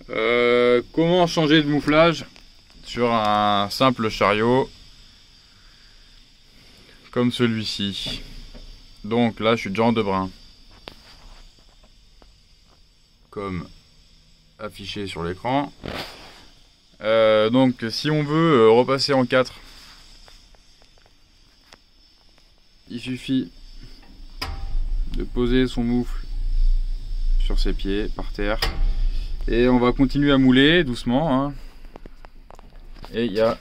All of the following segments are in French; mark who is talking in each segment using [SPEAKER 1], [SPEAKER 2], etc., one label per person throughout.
[SPEAKER 1] Comment changer de mouflage sur un simple chariot comme celui-ci? Donc là je suis déjà en 2 brins, comme affiché sur l'écran. Donc si on veut repasser en 4, il suffit de poser son moufle sur ses pieds par terre et on va continuer à mouler doucement, hein. Et il y a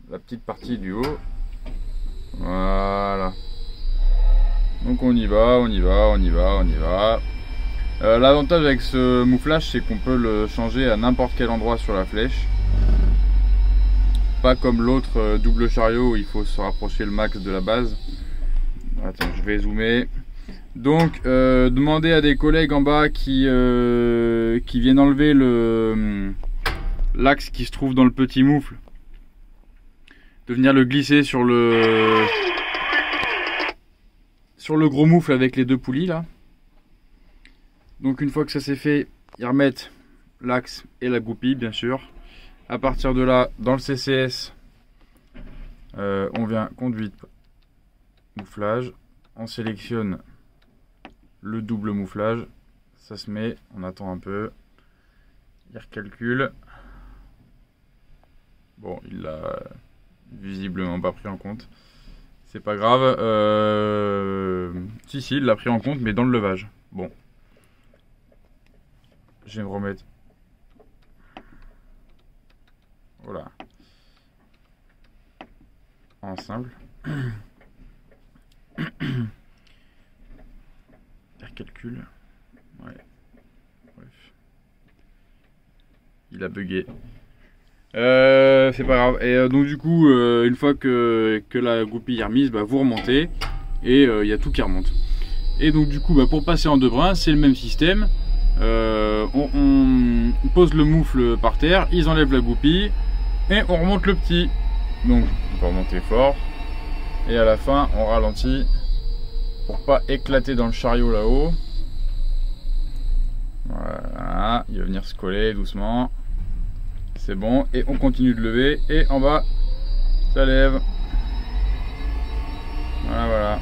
[SPEAKER 1] la petite partie du haut, voilà. Donc on y va, on y va, on y va, on y va. L'avantage avec ce mouflage, c'est qu'on peut le changer à n'importe quel endroit sur la flèche, pas comme l'autre double chariot où il faut se rapprocher le max de la base. Attends, je vais zoomer. Donc demandez à des collègues en bas qui viennent enlever l'axe qui se trouve dans le petit moufle, de venir le glisser sur le gros moufle avec les 2 poulies là. Donc une fois que ça c'est fait, ils remettent l'axe et la goupille bien sûr. À partir de là, dans le CCS, on vient conduite mouflage, on sélectionne le double mouflage, ça se met, on attend un peu, il recalcule. Bon, il l'a visiblement pas pris en compte, c'est pas grave. Si, il l'a pris en compte, mais dans le levage. Bon, je vais me remettre. Voilà. En simple. Calcul. Ouais. Bref. Il a bugué. C'est pas grave. Et donc du coup, une fois que la goupille est remise, bah, vous remontez et il y a tout qui remonte. Et donc du coup, bah, pour passer en 2 brins, c'est le même système. On pose le moufle par terre, ils enlèvent la goupille et on remonte le petit. Donc on va remonter fort et à la fin on ralentit pour pas éclater dans le chariot là-haut. Voilà, il va venir se coller doucement. C'est bon, et on continue de lever et en bas ça lève. Voilà.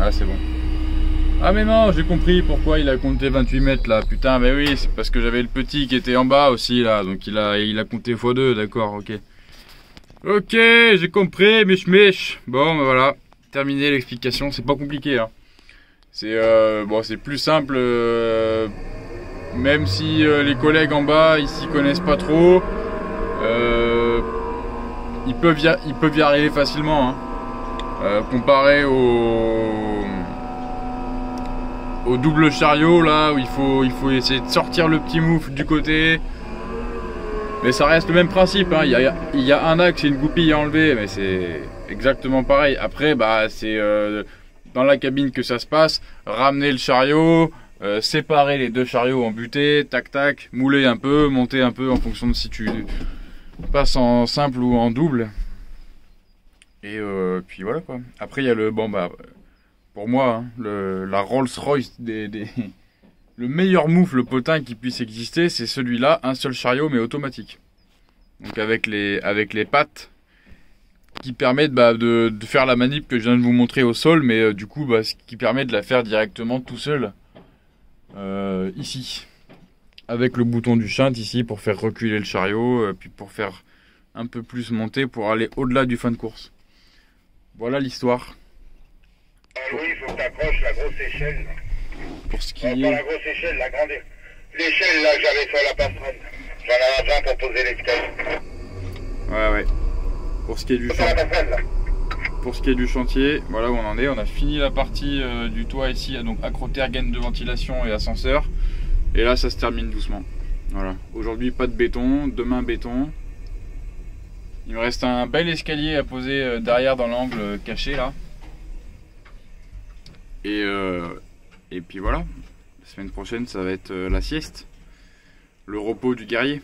[SPEAKER 1] Ah, c'est bon. Ah mais non, j'ai compris pourquoi il a compté 28 mètres là. Putain, mais oui, c'est parce que j'avais le petit qui était en bas aussi là. Donc il a compté x2, d'accord, ok. Ok, j'ai compris, mèche. Bon, bah voilà, terminé l'explication, c'est pas compliqué, hein. C'est bon, c'est plus simple, même si les collègues en bas ils s'y connaissent pas trop, ils peuvent y arriver facilement, hein. Comparé au double chariot là où il faut essayer de sortir le petit moufle du côté. Mais ça reste le même principe, hein. Il y a un axe et une goupille à enlever, mais c'est exactement pareil. Après, bah, c'est dans la cabine que ça se passe. Ramener le chariot, séparer les 2 chariots en butée, tac tac, mouler un peu, monter un peu en fonction de si tu passes en simple ou en double. Et puis voilà quoi. Après il y a le, bon bah, pour moi, hein, la Rolls-Royce le meilleur moufle potin qui puisse exister, c'est celui-là, un seul chariot mais automatique. Donc avec les pattes qui permettent de faire la manip que je viens de vous montrer au sol, mais du coup ce qui permet de la faire directement tout seul ici. Avec le bouton du shunt ici pour faire reculer le chariot, puis pour faire un peu plus monter pour aller au-delà du fin de course. Voilà l'histoire.
[SPEAKER 2] Oui, il faut que tu accroches la grosse échelle.
[SPEAKER 1] Pour ce qui
[SPEAKER 2] Pas la grosse échelle, la grande l'échelle là que j'avais sur la passerelle. J'en ai besoin pour poser l'escalier.
[SPEAKER 1] Ouais. Pour ce qui est du chantier. Pour ce qui est du chantier, voilà où on en est. On a fini la partie du toit ici, donc accroter, gaine de ventilation et ascenseur. Et là ça se termine doucement. Voilà. Aujourd'hui pas de béton, demain béton. Il me reste un bel escalier à poser derrière dans l'angle caché là. Et puis voilà. La semaine prochaine ça va être la sieste. Le repos du guerrier.